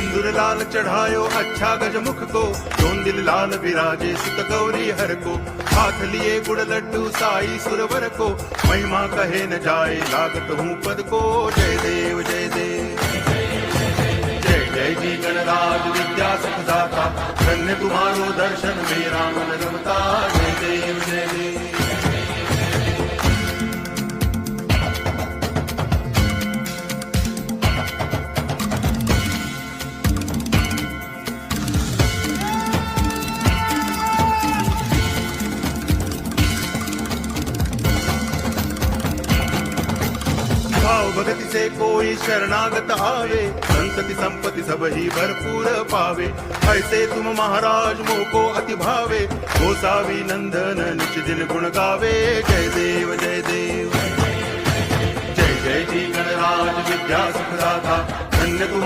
सिंदूर लाल चढ़ायो अच्छा गजमुख को, दोन दिल लाल विराजे सुत गौरी हर को। हाथ लिए गुड़ लड्डू साई सुरवर को, महिमा कहे न जाए लागत हूँ पद को। जय देव जय देव जय जय जी गणराज विद्या सुखदाता, धन्य तुम्हारो दर्शन मेरा मन रमता। जय देव जय देव। भाव भगति से कोई शरणागत आवे, संतति संपत्ति सब ही भरपूर पावे। ऐसे तुम महाराज मोको अति भावे, गोसावी नंदन निच दिन गुण गावे। जय देव जय देव जय जय जी गणराज विद्या सुखदाता, धन्य तुम